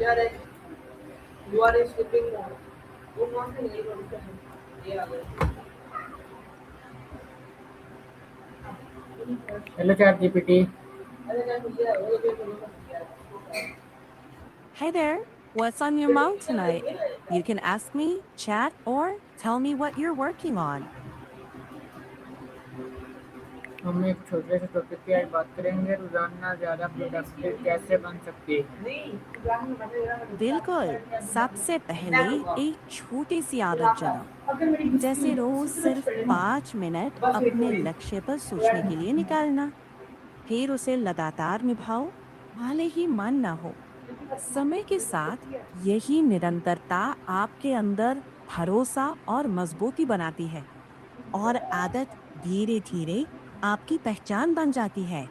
यार you are sleeping mode वो कौन से नहीं नोटिफिकेशन ये आ गया हेलो चैट जीपीटी। अरे यार मुझे वो जो यार Hey there, what's on your mind tonight? You can ask me, chat, or tell me what you're working on. हम एक छोटे से टॉपिक पे आज बात करेंगे, रोजाना ज़्यादा प्रोडक्टिव कैसे बन सकती है। नहीं ग्राहक बता बिल्कुल, सबसे पहले एक छोटी सी आदत चुनो, अगर मेरी जैसे रोज उससे कुछ सिर्फ पड़े ना 5 मिनट बस वेट अपने वही लक्ष्य पर सोचने के लिए ग्राहक निकालना। फिर उसे लगातार निभाओ, भले ही मन ना हो। समय के साथ यही निरंतरता आपके अंदर भरोसा और मजबूती बनाती है, और आदत धीरे धीरे आपकी पहचान बन जाती है।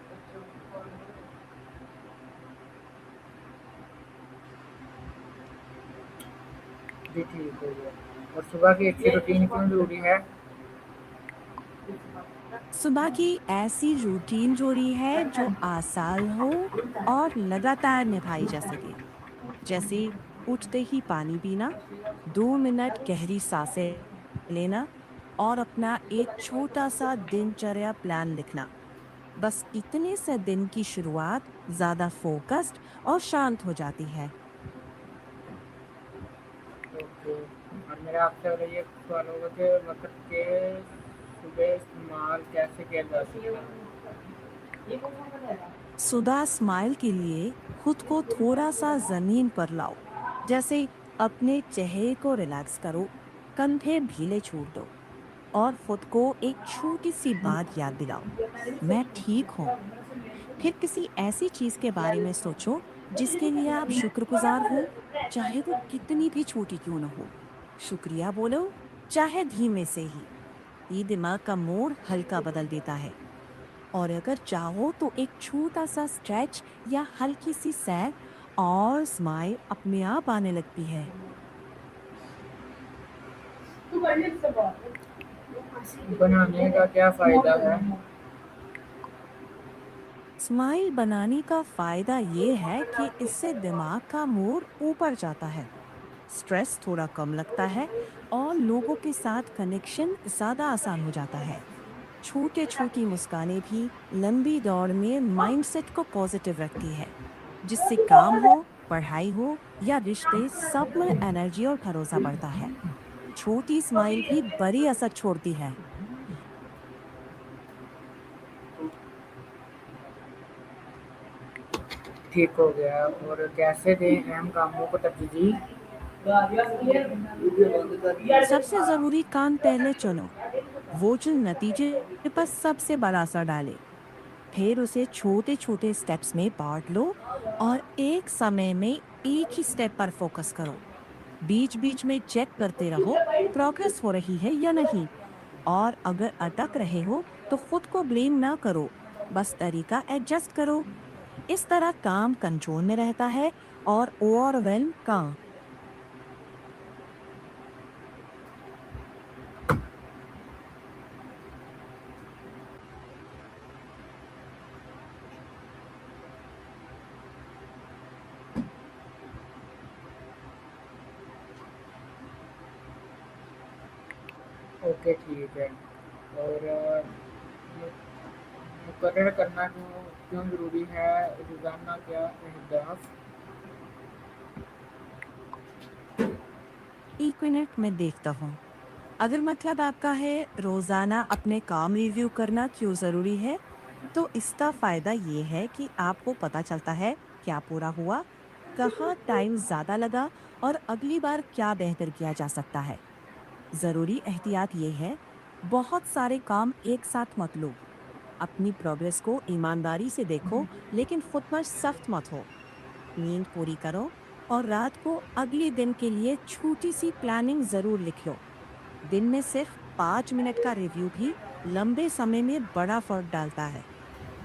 जी ठीक हो गया। और सुबह की अच्छी रूटीन क्यों जरूरी है? सुबह की ऐसी रूटीन जोड़ी है जो आसान हो और लगातार निभाई जा सके, जैसे उठते ही पानी पीना, 2 मिनट गहरी सांसें लेना, और अपना एक छोटा सा दिनचर्या प्लान लिखना। बस इतने से दिन की शुरुआत ज्यादा फोकस्ड और शांत हो जाती है। ओके। और मेरा आपसे अगर ये सवाल होगा कि वक्त के सुबह इस्तेमाल कैसे किया जा सकता है। सुधा स्माइल के लिए खुद को थोड़ा सा जमीन पर लाओ, जैसे अपने चेहरे को रिलैक्स करो, कंधे ढीले छोड़ दो, और खुद को एक छोटी सी बात याद दिलाओ, मैं ठीक हूँ। फिर किसी ऐसी चीज के बारे में सोचो जिसके लिए आप शुक्रगुजार हो, चाहे वो कितनी भी छोटी क्यों न हो। शुक्रिया बोलो, चाहे धीमे से ही। ये दिमाग का मूड हल्का बदल देता है। और अगर चाहो तो एक छोटा सा स्ट्रेच या हल्की सी सैर, और स्माइल अपने आप आने लगती है। तू कर ले इससे बात बनाने का क्या फायदा है? स्माइल बनाने का फायदा ये है कि इससे दिमाग का मूड ऊपर जाता है, स्ट्रेस थोड़ा कम लगता है, और लोगों के साथ कनेक्शन ज्यादा आसान हो जाता है। छोटे छोटी मुस्कानें भी लंबी दौड़ में माइंडसेट को पॉजिटिव रखती है, जिससे काम हो, पढ़ाई हो या रिश्ते, सब में एनर्जी और भरोसा बढ़ता है। छोटी स्माइल भी बड़ी असर छोड़ती है। ठीक हो गया। और कैसे दें अहम कामों को तरजीह? सबसे जरूरी काम पहले चुनो, वो जो नतीजे पर सबसे बड़ा असर डाले। फिर उसे छोटे छोटे स्टेप्स में बांट लो, और एक समय में एक ही स्टेप पर फोकस करो। बीच बीच में चेक करते रहो प्रोग्रेस हो रही है या नहीं, और अगर अटक रहे हो तो खुद को ब्लेम ना करो, बस तरीका एडजस्ट करो। इस तरह काम कंट्रोल में रहता है और ओवरवेल्म कम। ओके ठीक है। और मुकर्रर करना क्यों क्यों ज़रूरी है? रोज़ाना क्या अहदाफ? 1 मिनट में देखता हूँ। अगर मतलब आपका है रोजाना अपने काम रिव्यू करना क्यों जरूरी है, तो इसका फायदा ये है कि आपको पता चलता है क्या पूरा हुआ, कहाँ टाइम ज्यादा लगा, और अगली बार क्या बेहतर किया जा सकता है। जरूरी एहतियात ये है, बहुत सारे काम एक साथ मत लो। अपनी प्रोग्रेस को ईमानदारी से देखो, लेकिन खुद पर सख्त मत हो। नींद पूरी करो, और रात को अगले दिन के लिए छोटी सी प्लानिंग जरूर लिख लो। दिन में सिर्फ 5 मिनट का रिव्यू भी लंबे समय में बड़ा फर्क डालता है।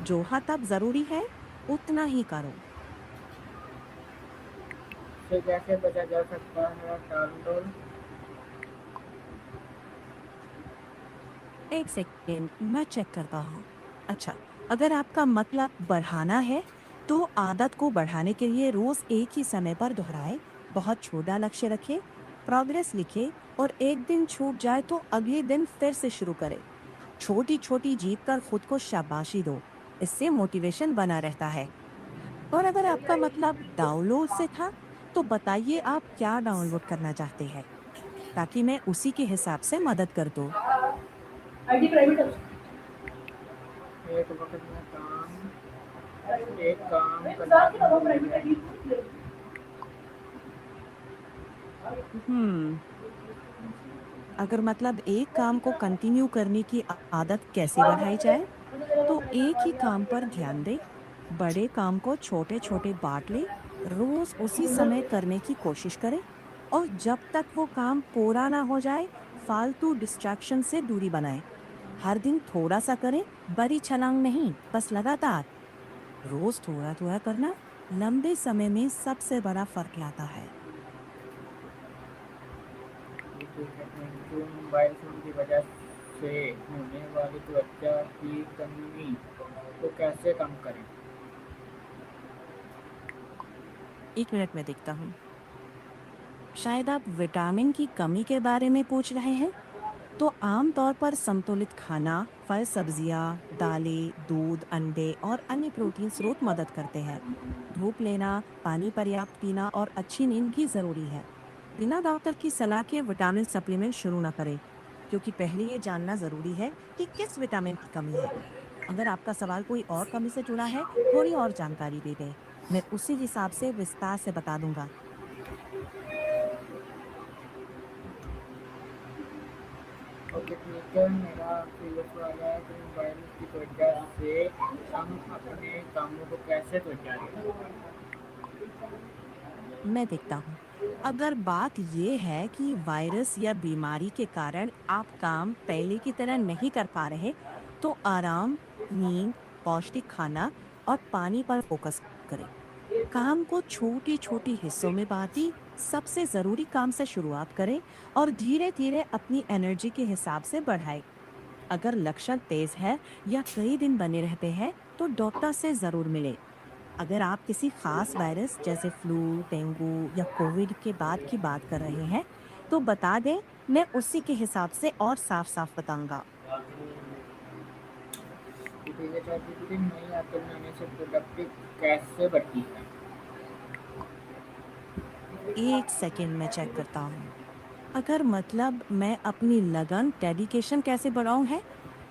जो हाँ तब जरूरी है, उतना ही करो। से कैसे बचा जा सकता है टाल-मटोल? एक सेकेंड, मैं चेक करता हूँ। अच्छा, अगर आपका मतलब बढ़ाना है तो आदत को बढ़ाने के लिए रोज एक ही समय पर दोहराए, बहुत छोटा लक्ष्य रखे, प्रोग्रेस लिखे और एक दिन छूट जाए तो अगले दिन फिर से शुरू करें। छोटी छोटी जीत कर खुद को शाबाशी दो, इससे मोटिवेशन बना रहता है। और अगर आपका मतलब डाउनलोड से था, तो बताइए आप क्या डाउनलोड करना चाहते हैं, ताकि मैं उसी के हिसाब से मदद कर दूं। आईटी प्राइवेट एक वक्त में एक काम करना जरूरी है। हम्म अगर मतलब एक काम को कंटिन्यू करने की आदत कैसे बढ़ाई जाए, तो एक ही काम पर ध्यान दे, बड़े काम को छोटे छोटे बांट ले, रोज उसी समय करने की कोशिश करे और जब तक वो काम पूरा ना हो जाए फालतू डिस्ट्रैक्शन से दूरी बनाए। हर दिन थोड़ा सा करें, बड़ी छलांग नहीं, बस लगातार। रोज थोड़ा थोड़ा करना लंबे समय में सबसे बड़ा फर्क लाता है। Thank you. मोबाइल फोन की वजह से होने वाली त्वचा की कमी को कैसे कम करें? 1 मिनट में देखता हूँ। शायद आप विटामिन की कमी के बारे में पूछ रहे हैं। तो आमतौर पर संतुलित खाना, फल, सब्जियां, दालें, दूध, अंडे और अन्य प्रोटीन स्रोत मदद करते हैं। धूप लेना, पानी पर्याप्त पीना और अच्छी नींद भी जरूरी है। बिना डॉक्टर की सलाह के विटामिन सप्लीमेंट शुरू न करें, क्योंकि पहले ये जानना जरूरी है कि किस विटामिन की कमी है। अगर आपका सवाल कोई और कमी से जुड़ा है, थोड़ी और जानकारी दे दें, मैं उसी हिसाब से विस्तार से बता दूंगा। ओके ठीक है। मेरा प्रिय सवाल है कि मोबाइल की वजह से हम अपने कामों को कैसे जारी रखें? मैं देखता हूँ। अगर बात ये है कि वायरस या बीमारी के कारण आप काम पहले की तरह नहीं कर पा रहे, तो आराम, नींद, पौष्टिक खाना और पानी पर फोकस करें। काम को छोटी छोटी हिस्सों में बांटी, सबसे जरूरी काम से शुरुआत करें और धीरे धीरे अपनी एनर्जी के हिसाब से बढ़ाएं। अगर लक्षण तेज है या कई दिन बने रहते हैं, तो डॉक्टर से जरूर मिलें। अगर आप किसी खास वायरस जैसे फ्लू, डेंगू या कोविड के बाद की बात कर रहे हैं, तो बता दें, मैं उसी के हिसाब से और साफ साफ बताऊंगा। ठीक है ChatGPT नई आदतें बनाने से प्रोडक्टिव कैसे बढ़ती है? 1 सेकेंड में चेक करता हूँ। अगर मतलब मैं अपनी लगन, डेडिकेशन कैसे बढ़ाऊं है,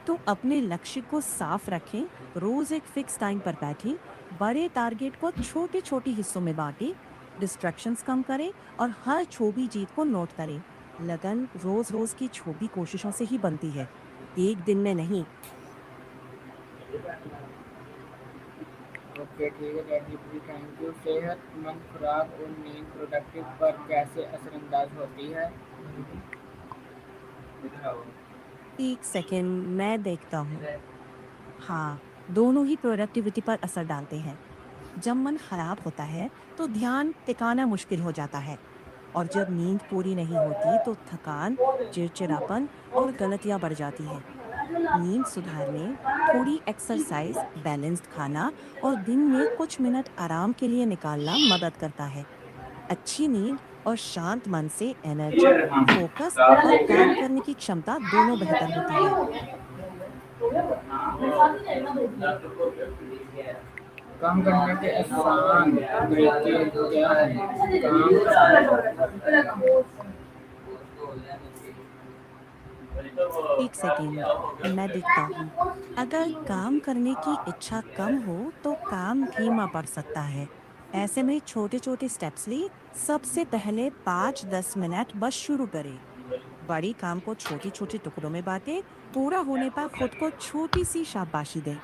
तो अपने लक्ष्य को साफ रखें, रोज एक फिक्स टाइम पर बैठें, बड़े टारगेट को छोटे छोटे हिस्सों में बांटें, डिस्ट्रैक्शंस कम करें और हर छोटी जीत को नोट करें। लगन रोज रोज की छोटी कोशिशों से ही बनती है, एक दिन में नहीं। ओके ठीक है ChatGPT थैंक यू। सेहतमंद खुराक और नींद प्रोडक्टिव पर कैसे असरअंदाज होती है? 1 सेकेंड मैं देखता हूँ। हाँ, दोनों ही प्रोडक्टिविटी पर असर डालते हैं। जब मन खराब होता है, तो ध्यान टिकाना मुश्किल हो जाता है और जब नींद पूरी नहीं होती, तो थकान, चिड़चिड़ापन और गलतियां बढ़ जाती है। नींद सुधारने, थोड़ी एक्सरसाइज, बैलेंस्ड खाना और दिन में कुछ मिनट आराम के लिए निकालना मदद करता है। अच्छी नींद और शांत मन से एनर्जी, फोकस और काम करने की क्षमता दोनों बेहतर होती है। काम करने के आसान तरीके क्या हैं? काम 1 सेकेंड मैं देखता हूँ। अगर काम करने की इच्छा कम हो, तो काम धीमा पड़ सकता है। ऐसे में छोटे छोटे स्टेप्स लिए, सबसे पहले 5-10 मिनट बस शुरू करें। बड़ी काम को छोटी छोटी टुकड़ों में बांटे, पूरा होने पर खुद को छोटी सी शाबाशी दें।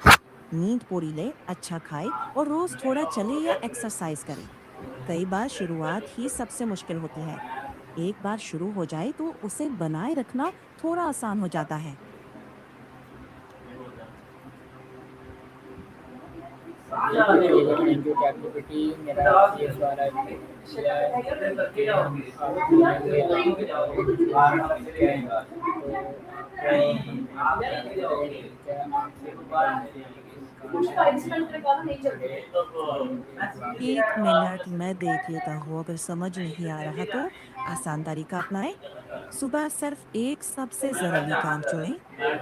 नींद पूरी ले, अच्छा खाए और रोज थोड़ा चले या एक्सरसाइज करें। कई बार शुरुआत ही सबसे मुश्किल होती है। एक बार शुरू हो जाए तो उसे बनाए रखना थोड़ा आसान हो जाता है। Thank you ChatGPT। मेरा ये सवाल है कि हम आपको क्या कुछ 22 मिनट के बाद नहीं चलते। 1 मिनट मैं देख लेता हूँ, अगर समझ नहीं आ रहा तो आसान तरीका अपनाएं। सुबह सिर्फ एक सबसे ज़रूरी काम चुनें,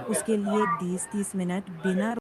उसके लिए 20-30 मिनट बिना